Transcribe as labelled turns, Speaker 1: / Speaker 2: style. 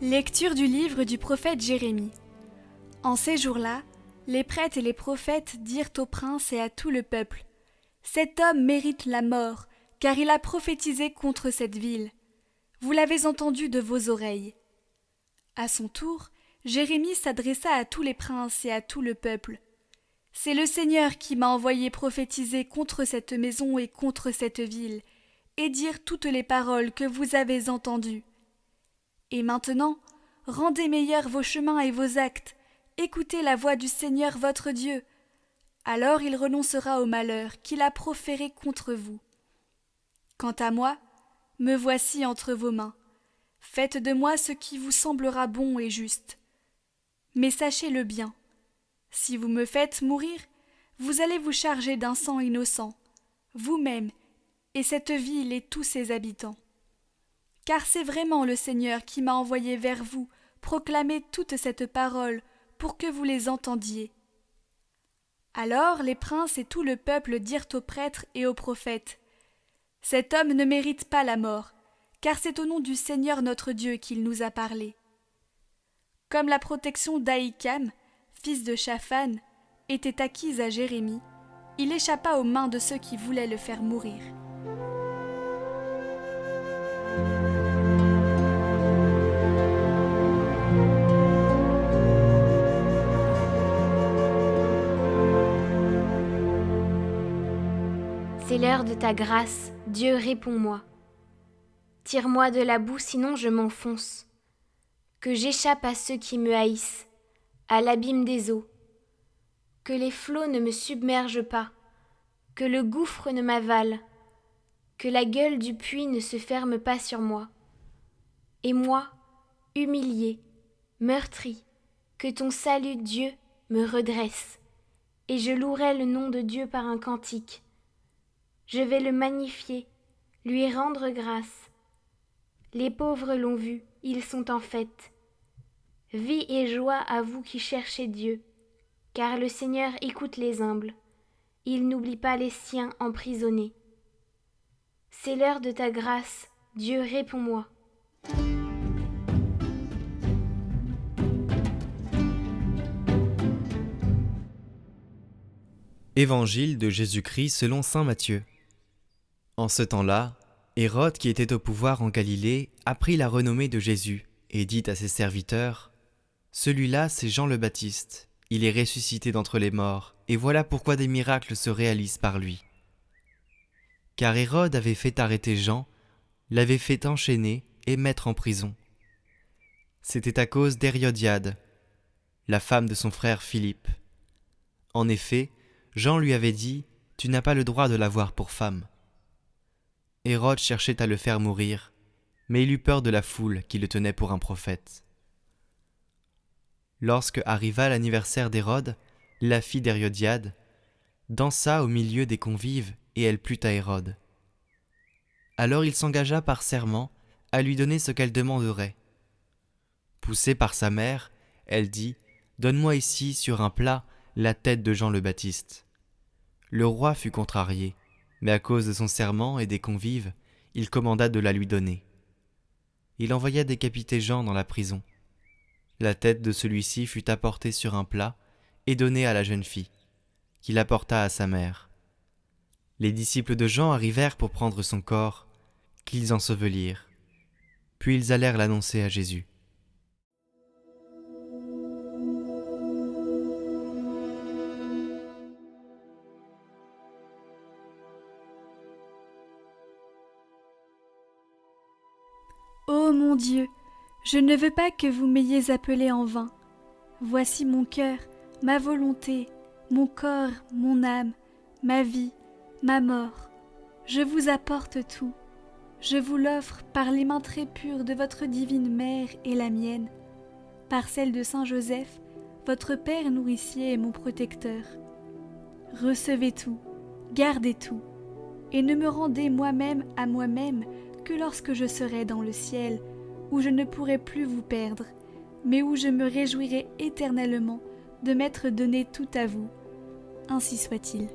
Speaker 1: Lecture du livre du prophète Jérémie. En ces jours-là, les prêtres et les prophètes dirent au prince et à tout le peuple : Cet homme mérite la mort, car il a prophétisé contre cette ville. Vous l'avez entendu de vos oreilles. À son tour, Jérémie s'adressa à tous les princes et à tout le peuple. C'est le Seigneur qui m'a envoyé prophétiser contre cette maison et contre cette ville, et dire toutes les paroles que vous avez entendues. Et maintenant, rendez meilleurs vos chemins et vos actes, écoutez la voix du Seigneur votre Dieu. Alors il renoncera au malheur qu'il a proféré contre vous. Quant à moi, me voici entre vos mains. Faites de moi ce qui vous semblera bon et juste. Mais sachez-le bien, si vous me faites mourir, vous allez vous charger d'un sang innocent, vous-même et cette ville et tous ses habitants. Car c'est vraiment le Seigneur qui m'a envoyé vers vous proclamer toute cette parole pour que vous les entendiez. Alors les princes et tout le peuple dirent aux prêtres et aux prophètes : Cet homme ne mérite pas la mort, car c'est au nom du Seigneur notre Dieu qu'il nous a parlé. Comme la protection d'Ahikam, fils de Shaphan, était acquise à Jérémie, il échappa aux mains de ceux qui voulaient le faire mourir.
Speaker 2: C'est l'heure de ta grâce, Dieu, réponds-moi. Tire-moi de la boue, sinon je m'enfonce. Que j'échappe à ceux qui me haïssent, à l'abîme des eaux. Que les flots ne me submergent pas, que le gouffre ne m'avale, que la gueule du puits ne se ferme pas sur moi. Et moi, humilié, meurtri, que ton salut, Dieu, me redresse, et je louerai le nom de Dieu par un cantique. Je vais le magnifier, lui rendre grâce. Les pauvres l'ont vu, ils sont en fête. Vie et joie à vous qui cherchez Dieu, car le Seigneur écoute les humbles. Il n'oublie pas les siens emprisonnés. C'est l'heure de ta grâce, Dieu, réponds-moi.
Speaker 3: Évangile de Jésus-Christ selon saint Matthieu. En ce temps-là, Hérode, qui était au pouvoir en Galilée, apprit la renommée de Jésus et dit à ses serviteurs : Celui-là, c'est Jean le Baptiste. Il est ressuscité d'entre les morts, et voilà pourquoi des miracles se réalisent par lui. Car Hérode avait fait arrêter Jean, l'avait fait enchaîner et mettre en prison. C'était à cause d'Hérodiade, la femme de son frère Philippe. En effet, Jean lui avait dit : Tu n'as pas le droit de l'avoir pour femme. Hérode cherchait à le faire mourir, mais il eut peur de la foule qui le tenait pour un prophète. Lorsque arriva l'anniversaire d'Hérode, la fille d'Hérodiade dansa au milieu des convives et elle plut à Hérode. Alors il s'engagea par serment à lui donner ce qu'elle demanderait. Poussée par sa mère, elle dit : Donne-moi ici sur un plat la tête de Jean le Baptiste. Le roi fut contrarié, mais à cause de son serment et des convives, il commanda de la lui donner. Il envoya décapiter Jean dans la prison. La tête de celui-ci fut apportée sur un plat et donnée à la jeune fille, qui l'apporta à sa mère. Les disciples de Jean arrivèrent pour prendre son corps, qu'ils ensevelirent. Puis ils allèrent l'annoncer à Jésus.
Speaker 1: Ô mon Dieu, je ne veux pas que vous m'ayez appelé en vain. Voici mon cœur, ma volonté, mon corps, mon âme, ma vie, ma mort. Je vous apporte tout. Je vous l'offre par les mains très pures de votre divine mère et la mienne, par celle de Saint Joseph, votre Père nourricier et mon protecteur. Recevez tout, gardez tout, et ne me rendez moi-même à moi-même que lorsque je serai dans le ciel, où je ne pourrai plus vous perdre, mais où je me réjouirai éternellement de m'être donné tout à vous. Ainsi soit-il.